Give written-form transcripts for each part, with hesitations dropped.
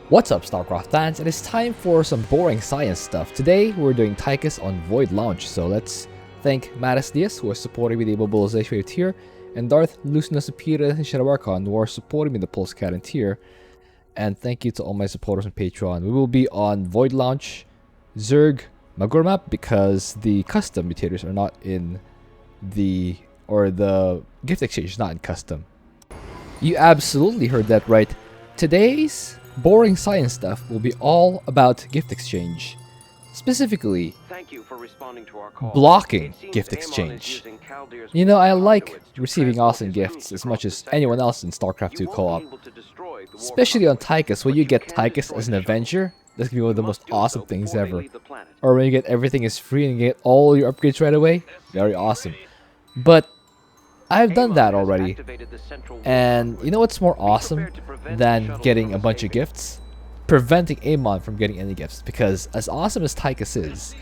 What's up, Starcraft fans? It is time for some boring science stuff. Today, we're doing Tychus on Void Launch, so let's thank Matis Diaz, who is supporting me in the mobilization wave tier, and Darth Lucinos Apira and Shadawarkon, who are supporting me in the Pulse Cannon tier. And thank you to all my supporters on Patreon. We will be on Void Launch, Zerg, Magor map, because the custom mutators are not in the gift exchange is not in custom. You absolutely heard that right. Today's boring science stuff will be all about gift exchange. Specifically, thank you for responding to our call. Blocking gift exchange. You know, I like receiving awesome gifts as much as anyone else in Starcraft II co-op. Especially on Tychus, when you get Tychus as an Avenger, that's gonna be one of the most awesome things ever. Or when you get everything is free and you get all your upgrades right away, very awesome. But I've done that already, and you know what's more awesome than getting a bunch of gifts? Preventing Amon from getting any gifts, because as awesome as Tychus is,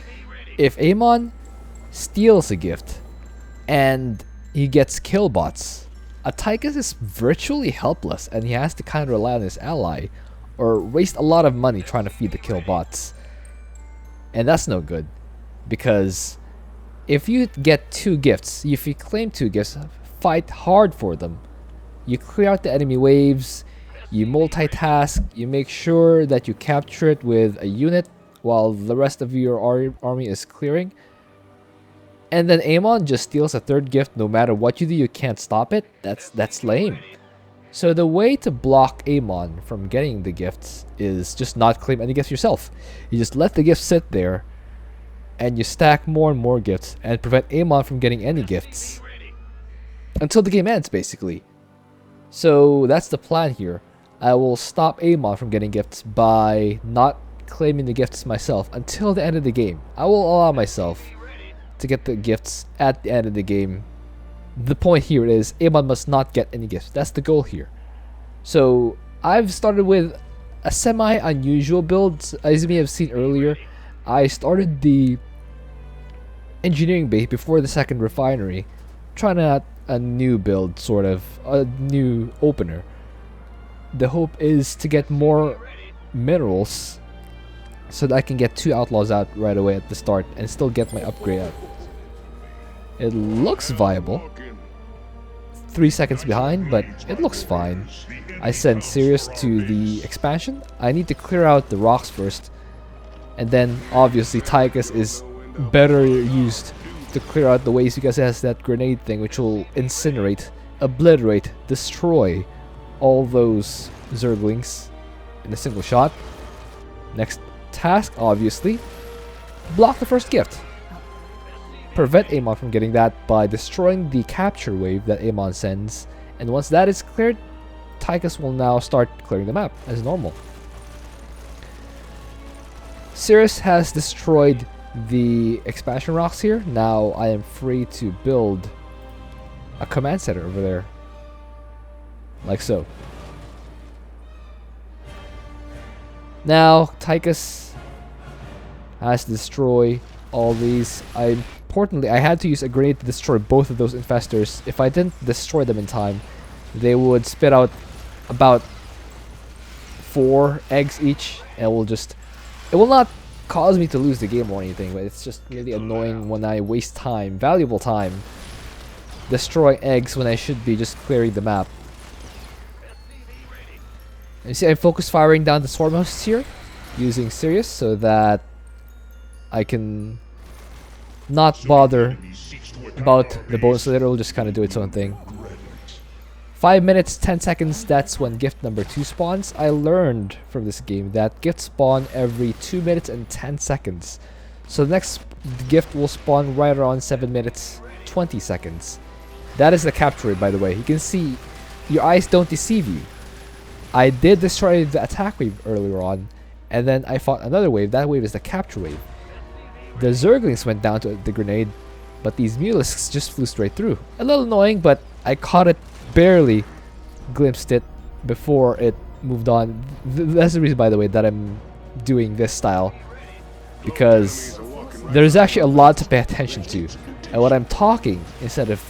if Amon steals a gift and he gets kill bots, a Tychus is virtually helpless and he has to kind of rely on his ally or waste a lot of money trying to feed the kill bots. And that's no good, because if you get 2 gifts, if you claim 2 gifts, fight hard for them. You clear out the enemy waves, you multitask, you make sure that you capture it with a unit while the rest of your army is clearing. And then Amon just steals a 3rd gift. No matter what you do, you can't stop it. That's lame. So the way to block Amon from getting the gifts is just not claim any gifts yourself. You just let the gifts sit there, and you stack more and more gifts and prevent Amon from getting any gifts until the game ends, basically. So that's the plan here. I will stop Amon from getting gifts by not claiming the gifts myself until the end of the game. I will allow myself to get the gifts at the end of the game. The point here is Amon must not get any gifts. That's the goal here. So I've started with a semi-unusual build. As you may have seen earlier, I started the engineering base before the 2nd refinery, trying out a new build, sort of a new opener. The hope is to get more minerals so that I can get 2 outlaws out right away at the start and still get my upgrade out. It looks viable. 3 seconds behind, but it looks fine. I sent Sirius to the expansion. I need to clear out the rocks first, and then obviously Tychus is better used to clear out the waves because it has that grenade thing which will incinerate, obliterate, destroy all those Zerglings in a single shot. Next task, obviously, block the 1st gift. Prevent Amon from getting that by destroying the capture wave that Amon sends, and once that is cleared, Tychus will now start clearing the map as normal. Sirius has destroyed the expansion rocks here. Now I am free to build a command center over there, like so. Now Tychus has to destroy all these. Importantly, I had to use a grenade to destroy both of those infestors. If I didn't destroy them in time, they would spit out about 4 eggs each, and it will not cause me to lose the game or anything, but it's just really annoying when I waste time, valuable time, destroying eggs when I should be just clearing the map. And you see, I'm focus firing down the swarm hosts here using Sirius so that I can not bother about the bonus later. It'll just kind of do its own thing. 5 minutes 10 seconds, that's when gift number 2 spawns. I learned from this game that gifts spawn every 2 minutes and 10 seconds. So the next gift will spawn right around 7 minutes 20 seconds. That is the capture rate, by the way. You can see, your eyes don't deceive you. I did destroy the attack wave earlier on, and then I fought another wave. That wave is the capture wave. The Zerglings went down to the grenade, but these Mulisks just flew straight through. A little annoying, but I caught it, barely glimpsed it before it moved on. That's the reason, by the way, that I'm doing this style, because there's actually a lot to pay attention to. And when I'm talking instead of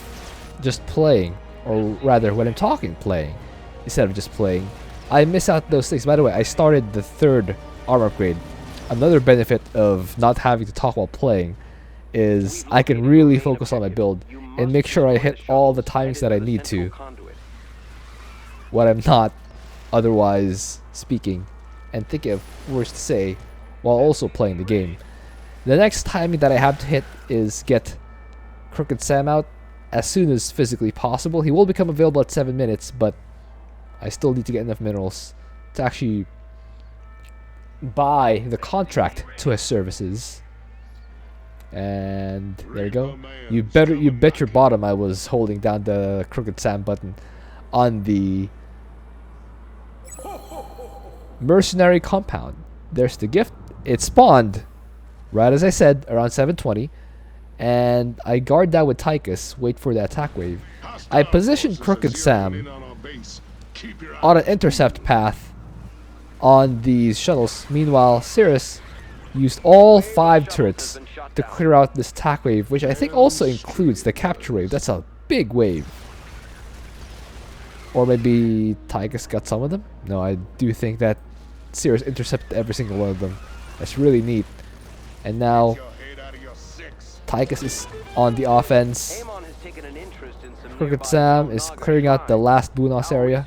just playing, or rather when I'm talking, playing, instead of just playing, I miss out those things. By the way, I started the 3rd armor upgrade. Another benefit of not having to talk while playing is I can really focus on my build and make sure I hit all the timings that I need to when I'm not otherwise speaking and thinking of words to say while also playing the game. The next timing that I have to hit is get Crooked Sam out as soon as physically possible. He will become available at 7 minutes, but I still need to get enough minerals to actually buy the contract to his services. And there you go. You bet your bottom I was holding down the Crooked Sam button on the mercenary compound. There's the gift. It spawned right as I said around 7:20, and I guard that with Tychus. Wait for the attack wave. I positioned Crooked Sam on an intercept path on these shuttles. Meanwhile, Cirrus used all 5 turrets to clear out this attack wave, which I think also includes the capture wave. That's a big wave. Or maybe Tychus got some of them? No, I do think that Cirrus intercepted every single one of them. That's really neat. And now Tychus is on the offense. Crooked Sam is clearing out the last Bunos area.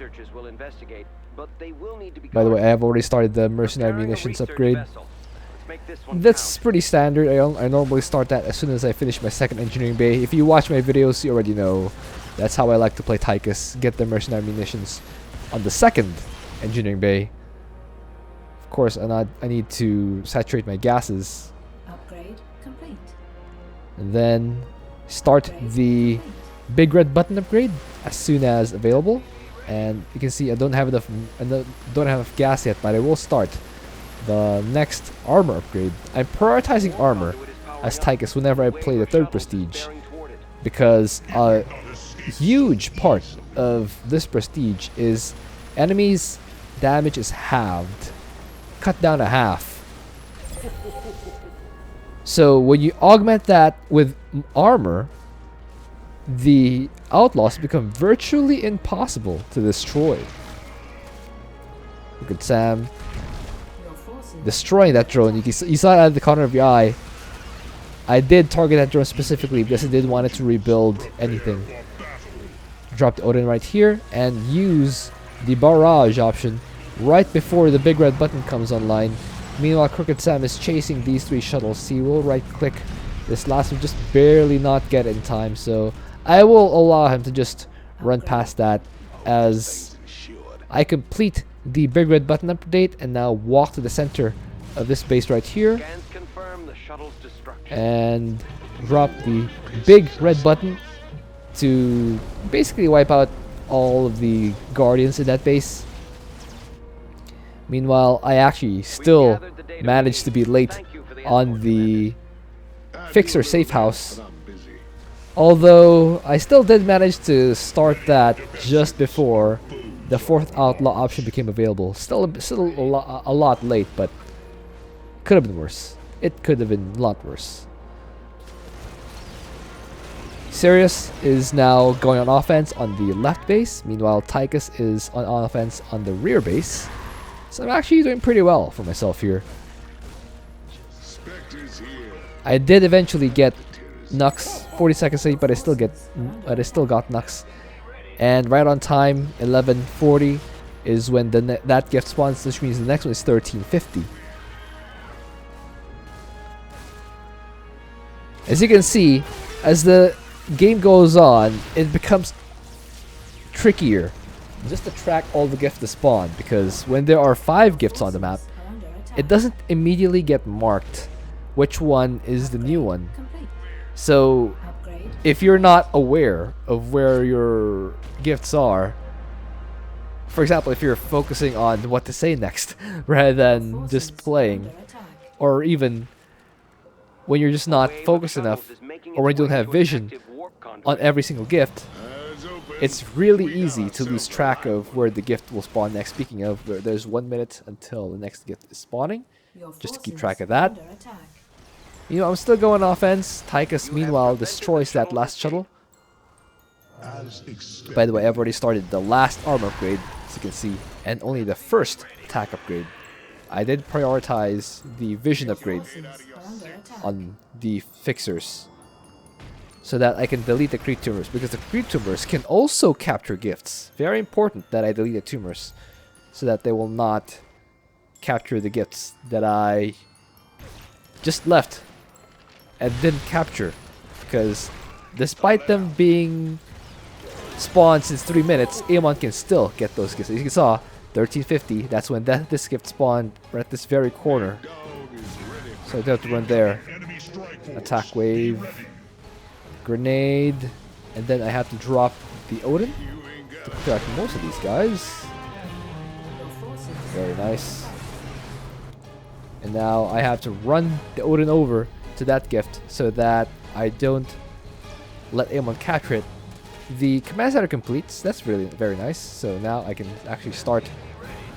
By the way, I have already started the mercenary munitions upgrade. That's pretty standard. I normally start that as soon as I finish my 2nd engineering bay. If you watch my videos, you already know that's how I like to play Tychus. Get the mercenary munitions on the 2nd engineering bay. Of course, I need to saturate my gases. Upgrade complete. And then start the big red button upgrade as soon as available. And you can see I don't have enough gas yet, but I will start the next armor upgrade. I'm prioritizing armor as Tychus whenever I play the 3rd prestige, because a huge part of this prestige is enemies' damage is halved, cut down to half. So when you augment that with armor, the outlaws become virtually impossible to destroy. Look at Sam destroying that drone. You saw it at the corner of your eye. I did target that drone specifically because I didn't want it to rebuild anything. Drop the Odin right here and use the barrage option right before the big red button comes online. Meanwhile, Crooked Sam is chasing these 3 shuttles. He will right click. This last one just barely not get in time, so I will allow him to just run past that as I complete the big red button update and now walk to the center of this base right here and drop the big red button to basically wipe out all of the guardians in that base. Meanwhile, I actually still managed to be late on the Fixer safe house, although I still did manage to start that just before the 4th outlaw option became available. Still a lot late, but could have been worse. It could have been a lot worse. Sirius is now going on offense on the left base. Meanwhile, Tychus is on offense on the rear base. So I'm actually doing pretty well for myself here. I did eventually get Nux 40 seconds late, but I still got Nux. And right on time, 11:40 is when that gift spawns, which means the next one is 13:50. As you can see, as the game goes on, it becomes trickier just to track all the gifts to spawn, because when there are 5 gifts on the map, it doesn't immediately get marked which one is the new one. So if you're not aware of where your gifts are, for example, if you're focusing on what to say next rather than just playing, or even when you're just not focused enough, or when you don't have vision on every single gift, it's really easy to lose track of where the gift will spawn next. Speaking of, there's 1 minute until the next gift is spawning, just to keep track of that. You know, I'm still going offense. Tychus, meanwhile, destroys that last shuttle. By the way, I've already started the last armor upgrade as you can see, and only the first attack upgrade. I did prioritize the vision upgrade Are under attack. on the fixers so that I can delete the creep tumors, because the creep tumors can also capture gifts. Very important that I delete the tumors so that they will not capture the gifts that I just left and didn't capture, because despite them being spawned since 3 minutes, Amon can still get those gifts. As you saw, 1350, that's when this gift spawned right at this very corner. So I don't have to run there. Attack wave, grenade, and then I have to drop the Odin to crack most of these guys. Your forces. Very nice. And now I have to run the Odin over to that gift so that I don't let Amon capture it. The command center completes. That's really very nice. So now I can actually start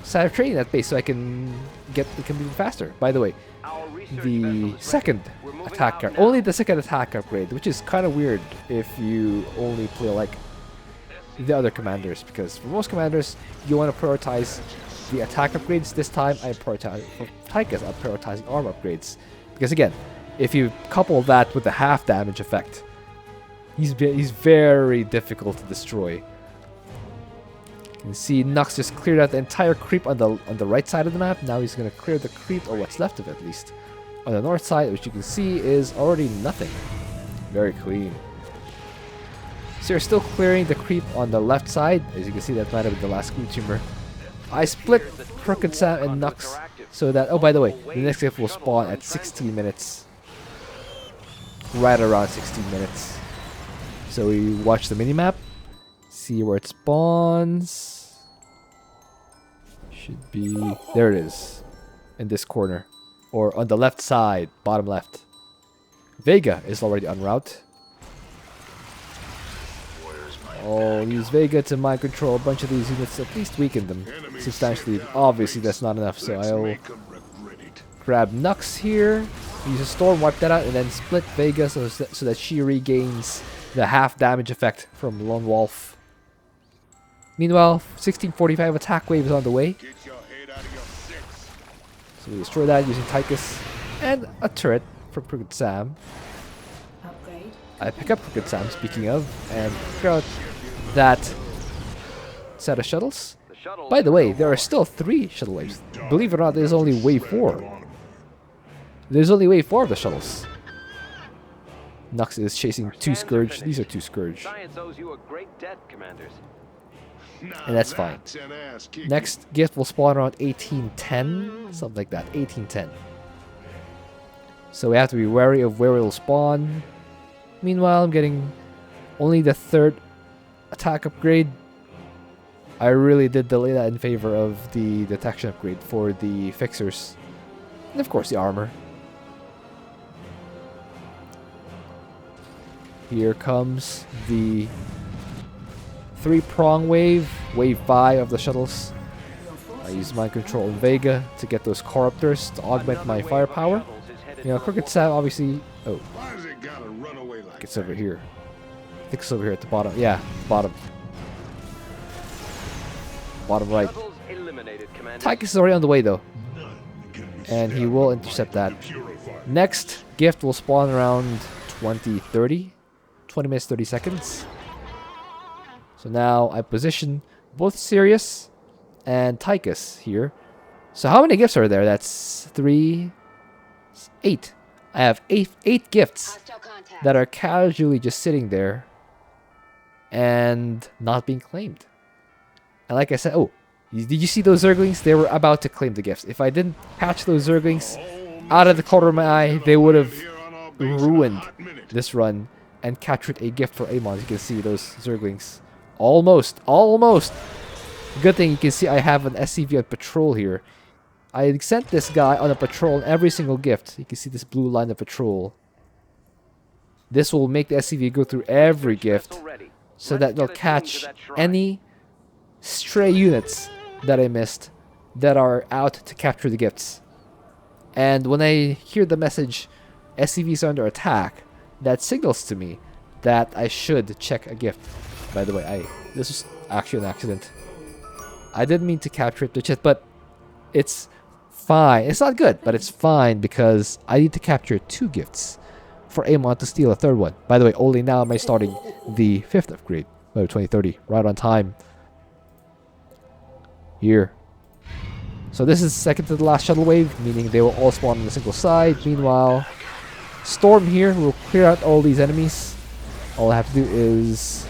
training that base so I can get it completed faster. By the way, the second attack, only the second attack upgrade, which is kind of weird if you only play like the other commanders, because for most commanders you want to prioritize the attack upgrades. This time I prioritize, for Tychus I'm prioritizing armor upgrades, because again, if you couple that with the half damage effect, he's very difficult to destroy. You can see Nux just cleared out the entire creep on the right side of the map. Now he's going to clear the creep, or what's left of it at least, on the north side, which you can see is already nothing. Very clean. So you're still clearing the creep on the left side. As you can see, that might have been the last creep tumor. I split Crooked Sam and Nux so that, oh by the way, the next gift will spawn at 16 minutes. Right around 16 minutes. So we watch the minimap, see where it spawns. Should be, there it is, in this corner, or on the left side, bottom left. Vega is already en route. Oh, use Vega to mind control a bunch of these units, at least weaken them substantially. Obviously that's not enough, so I'll grab Nux here, use a storm, wipe that out, and then split Vega so that she regains the half damage effect from Lone Wolf. Meanwhile, 1645 attack wave is on the way. So we destroy that using Tychus and a turret from Crooked Sam. Upgrade. I pick up Crooked Sam, speaking of, and figure out that set of shuttles. By the way, there are still 3 shuttle waves. Believe it or not, there's only wave 4. There's only wave 4 of the shuttles. Nux is chasing 2 Scourge. These are 2 Scourge. Science owes you a great debt, commanders. And that's fine. Next gift will spawn around 1810. Something like that. 1810. So we have to be wary of where it will spawn. Meanwhile, I'm getting only the 3rd attack upgrade. I really did delay that in favor of the detection upgrade for the fixers. And of course the armor. Here comes the 3-prong wave, wave 5 of the shuttles. I use mind control in Vega to get those corruptors to augment my firepower. You know, Crooked Sam obviously. Oh, it's over here. I think it's over here at the bottom. Yeah, bottom. Bottom right. Tychus is already on the way though, and he will intercept that. Next gift will spawn around 20 minutes 30 seconds. So now I position both Sirius and Tychus here. So how many gifts are there? That's 3, 8. I have 8 gifts that are casually just sitting there and not being claimed. And like I said, oh, did you see those Zerglings? They were about to claim the gifts. If I didn't patch those Zerglings out of the corner of my eye, they would have ruined this run and captured a gift for Amon. You can see those Zerglings. Almost. Good thing you can see I have an SCV on patrol here. I sent this guy on a patrol on every single gift. You can see this blue line of patrol. This will make the SCV go through every gift so that they'll catch any stray units that I missed that are out to capture the gifts. And when I hear the message, SCVs are under attack, that signals to me that I should check a gift. By the way, this was actually an accident. I didn't mean to capture it just yet, but it's fine. It's not good, but it's fine because I need to capture 2 gifts for Amon to steal a 3rd one. By the way, only now am I starting the 5th upgrade. 2030, right on time. Here. So this is second to the last shuttle wave, meaning they will all spawn on a single side. Meanwhile, Storm here will clear out all these enemies. All I have to do is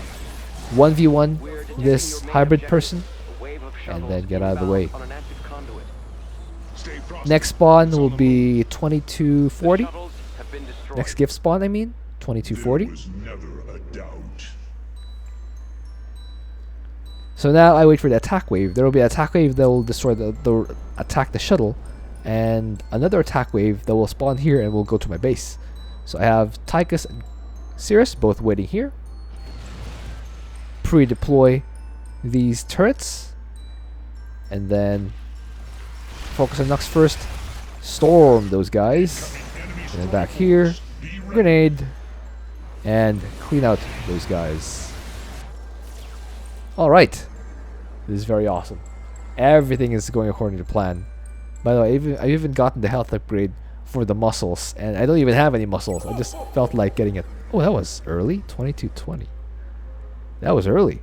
1v1 this hybrid person and then get out of the way. Next spawn will be 2240. Next gift spawn, I mean, 2240. So now I wait for the attack wave. There will be an attack wave that will destroy attack the shuttle, and another attack wave that will spawn here and will go to my base. So I have Tychus and Cirrus both waiting here. Pre-deploy these turrets, and then focus on Nux first. Storm those guys, and then back here, grenade, and clean out those guys. All right. This is very awesome. Everything is going according to plan. By the way, I've even gotten the health upgrade for the muscles, and I don't even have any muscles. I just felt like getting it. Oh, that was early. 2220. That was early.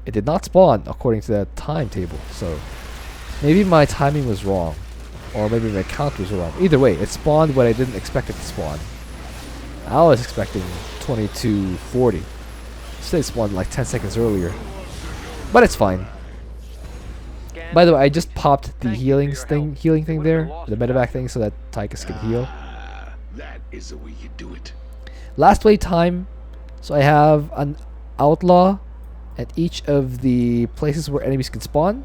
It did not spawn according to that timetable, so maybe my timing was wrong, or maybe my count was wrong. Either way, it spawned when I didn't expect it to spawn. I was expecting 2240. Instead, it spawned like 10 seconds earlier. But it's fine. By the way, I just popped the healing thing there, the medevac thing, so that Tychus can heal. That is the way you do it. Last wait time. So I have an outlaw at each of the places where enemies can spawn.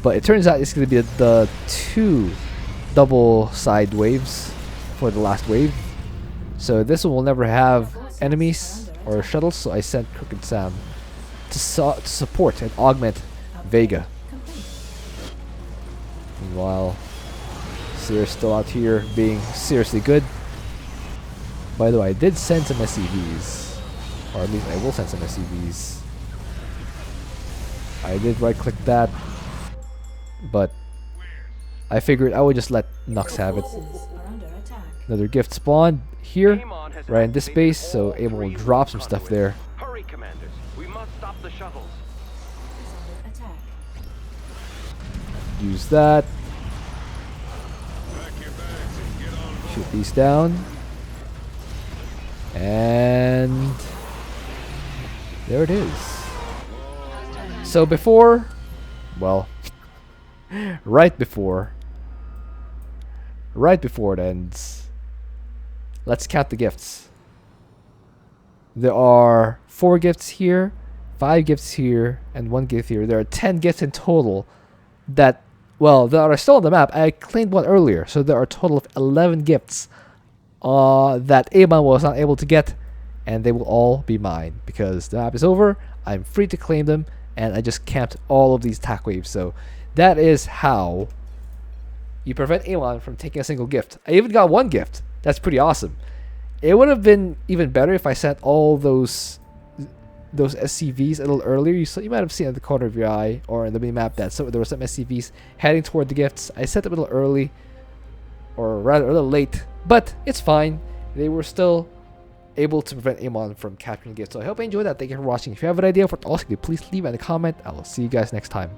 But it turns out it's going to be the 2 double side waves for the last wave. So this one will never have enemies or shuttles, so I sent Crooked Sam to support and augment Vega. Meanwhile, Seer's still out here being seriously good. By the way, I did send some SCVs. Or at least I will send some SCVs. I did right click that. But I figured I would just let Nux have it. Another gift spawned here, right in this base, so Amon will drop some stuff there. Hurry, commanders. We must stop the shuttles. Use that. Shoot these down. And there it is. So before, well, right before it ends, let's count the gifts. There are 4 gifts here, 5 gifts here, and 1 gift here. There are 10 gifts in total that, well, that are still on the map. I claimed one earlier, so there are a total of 11 gifts that Amon was not able to get, and they will all be mine because the map is over. I'm free to claim them, and I just camped all of these attack waves. So that is how you prevent Amon from taking a single gift. I even got 1 gift. That's pretty awesome. It would have been even better if I sent all those SCVs a little earlier. You might have seen at the corner of your eye or in the mini-map that there were some SCVs heading toward the gifts. I sent them a little early, or rather a little late, but it's fine. They were still able to prevent Amon from capturing gifts. So I hope you enjoyed that. Thank you for watching. If you have an idea for what else, please leave it in a comment. I will see you guys next time.